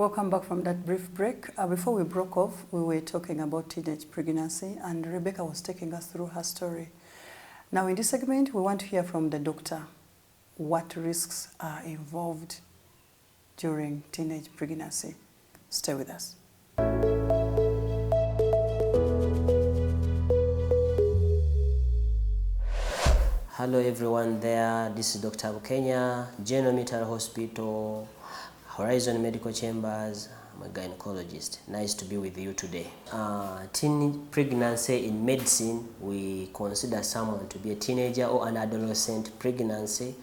welcome back from that brief break. Before we broke off, we were talking about teenage pregnancy, and Rebecca was taking us through her story. Now, in this segment, we want to hear from the doctor what risks are involved during teenage pregnancy. Stay with us. Hello everyone there, this is Dr. Bukenya, General Military Hospital, Horizon Medical Chambers. I'm a gynecologist. Nice to be with you today. Teen pregnancy in medicine, we consider someone to be a teenager or an adolescent pregnancy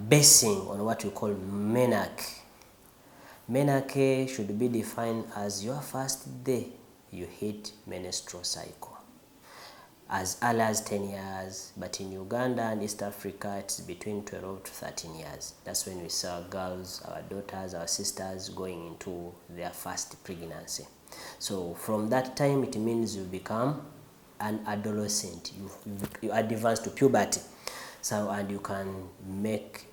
basing on what we call menarche. Menarche should be defined as your first day you hit menstrual cycle. As early as 10 years, but in Uganda and East Africa, it's between 12 to 13 years. That's when we see our girls, our daughters, our sisters going into their first pregnancy. So from that time, it means you become an adolescent. You advance to puberty. So, and you can make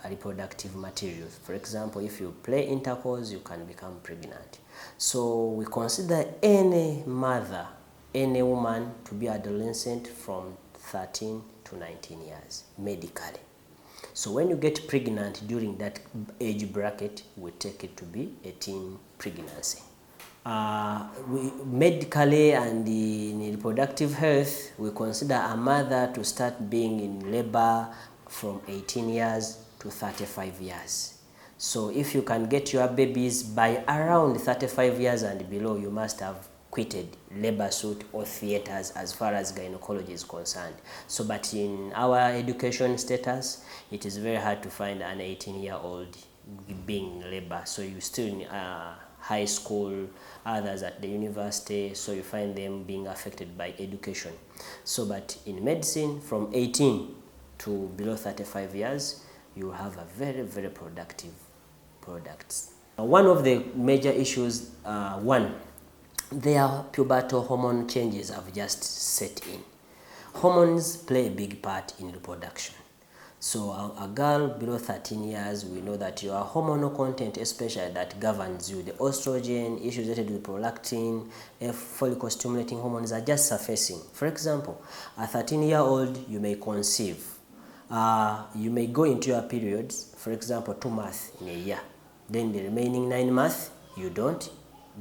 reproductive materials. For example, if you play intercourse, you can become pregnant. So we consider any mother, any woman to be adolescent from 13 to 19 years, medically. So when you get pregnant during that age bracket, we take it to be a teen pregnancy. Medically and in reproductive health, we consider a mother to start being in labor from 18 years to 35 years. So if you can get your babies by around 35 years and below, you must have quitted labor suit or theaters as far as gynecology is concerned. So, but in our education status, it is very hard to find an 18-year-old being in labor. So you still in high school, others at the university, so you find them being affected by education. So, but in medicine, from 18 to below 35 years, you have a very, very productive products. One of the major issues, their pubertal hormone changes have just set in. Hormones play a big part in reproduction. So a girl below 13 years, we know that your hormonal content, especially that governs you, the estrogen, issues related with prolactin, follicle stimulating hormones are just surfacing. For example, a 13-year-old, you may conceive. You may go into your periods, for example, 2 months in a year. Then the remaining 9 months, you don't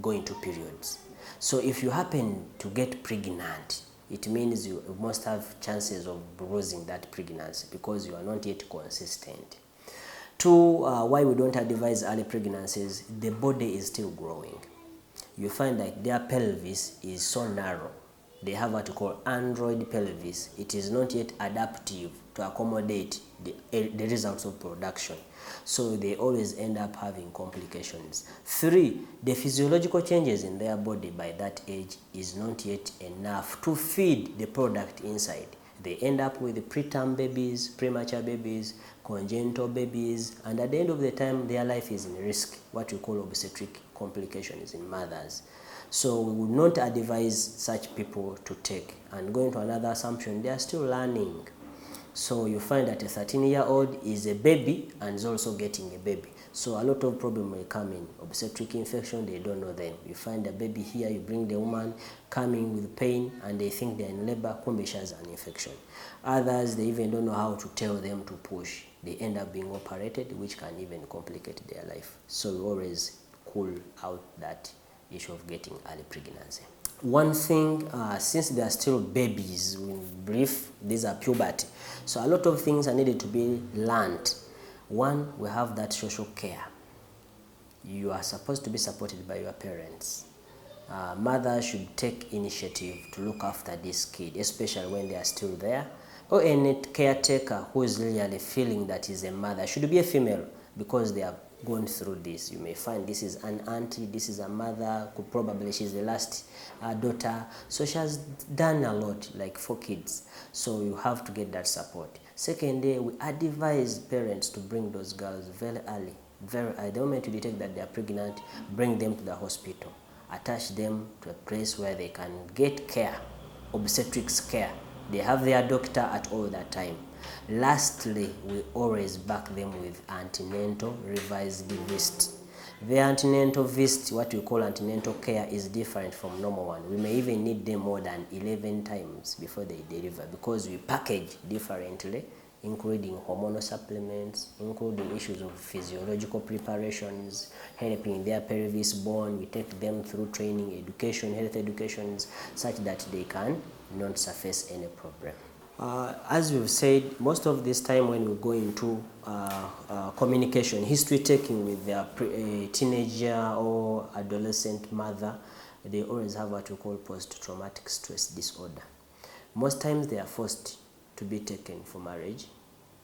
go into periods. So if you happen to get pregnant, it means you must have chances of losing that pregnancy because you are not yet consistent. 2, why we don't advise early pregnancies, the body is still growing. You find that their pelvis is so narrow. They have what we call android pelvis. It is not yet adaptive to accommodate the results of production. So they always end up having complications. 3, the physiological changes in their body by that age is not yet enough to feed the product inside. They end up with preterm babies, premature babies, congenital babies, and at the end of the time, their life is in risk, what we call obstetric complications in mothers. So we would not advise such people to take. And going to another assumption, they are still learning. So you find that a 13-year-old is a baby and is also getting a baby. So a lot of problem will come in. Obstetric infection, they don't know them. You find a baby here, you bring the woman coming with pain and they think they're in labor, kumbe she has an infection. Others, they even don't know how to tell them to push. They end up being operated, which can even complicate their life. So we always cool out that issue of getting early pregnancy. One thing, since they are still babies, in brief, these are puberty. So a lot of things are needed to be learned. 1, we have that social care. You are supposed to be supported by your parents. Mothers should take initiative to look after this kid, especially when they are still there. Or any caretaker who is really feeling that is a mother. Should be a female because they are going through this. You may find this is an auntie, this is a mother, probably she's the last daughter. So she has done a lot, like 4 kids. So you have to get that support. Secondly, we advise parents to bring those girls very early. The moment you detect that they are pregnant, bring them to the hospital. Attach them to a place where they can get care, obstetrics care. They have their doctor at all that time. Lastly, we always back them with antenatal revised list. Their antenatal visit, what we call antenatal care, is different from normal one. We may even need them more than 11 times before they deliver, because we package differently, including hormonal supplements, including issues of physiological preparations, helping their pelvis bone. We take them through training, education, health educations, such that they can not surface any problem. As we've said, most of this time when we go into communication, history taking with their teenager or adolescent mother, they always have what we call post-traumatic stress disorder. Most times they are forced to be taken for marriage.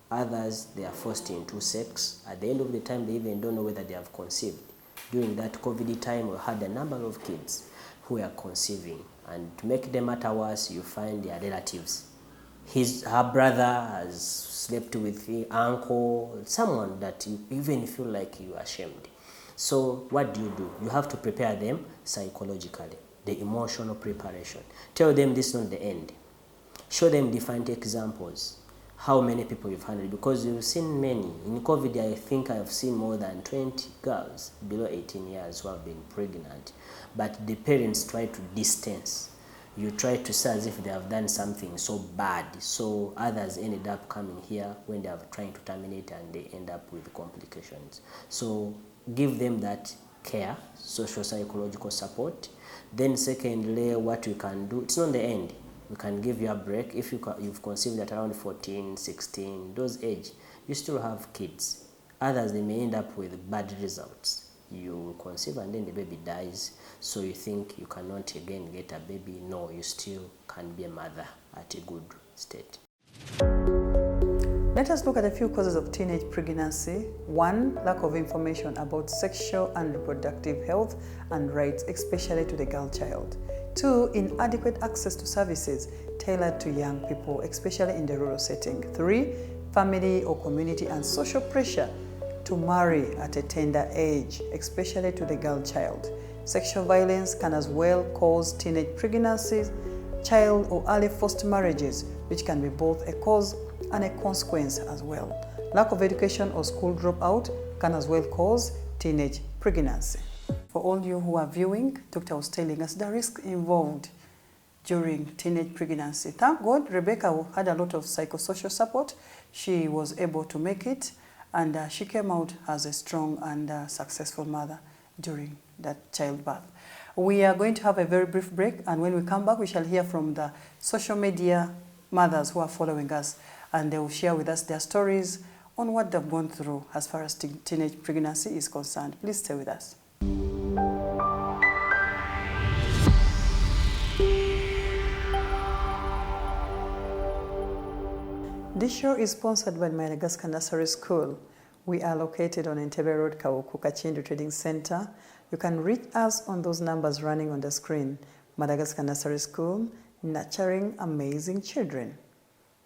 Others, they are forced into sex. At the end of the time, they even don't know whether they have conceived. During that COVID time, we had a number of kids who are conceiving. And to make them matter worse, you find their relatives. Her brother has slept with the uncle, someone that you even feel like you are ashamed. So what do? You have to prepare them psychologically, the emotional preparation. Tell them this is not the end. Show them different examples, how many people you've handled, because you've seen many. In COVID, I think I've seen more than 20 girls below 18 years who have been pregnant, but the parents try to distance. You try to say as if they have done something so bad, so others ended up coming here when they are trying to terminate and they end up with complications. So give them that care, social psychological support. Then secondly, what you can do, it's not the end. We can give you a break. If you've conceived at around 14, 16, those age, you still have kids. Others, they may end up with bad results. You conceive and then the baby dies, so you think you cannot again get a baby. No, you still can be a mother at a good state. Let us look at a few causes of teenage pregnancy. 1, lack of information about sexual and reproductive health and rights, especially to the girl child. 2, inadequate access to services tailored to young people, especially in the rural setting. 3, family or community and social pressure to marry at a tender age, especially to the girl child. Sexual violence can as well cause teenage pregnancies, child or early forced marriages, which can be both a cause and a consequence as well. Lack of education or school dropout can as well cause teenage pregnancy. For all you who are viewing, Doctor was telling us the risk involved during teenage pregnancy. Thank God, Rebecca had a lot of psychosocial support. She was able to make it, and she came out as a strong and successful mother during that childbirth. We are going to have a very brief break, and when we come back, we shall hear from the social media mothers who are following us, and they will share with us their stories on what they've gone through as far as teenage pregnancy is concerned. Please stay with us. This show is sponsored by Madagascar Nursery School. We are located on Entebbe Road, Kawuku Kachindu Trading Center. You can reach us on those numbers running on the screen. Madagascar Nursery School, nurturing amazing children.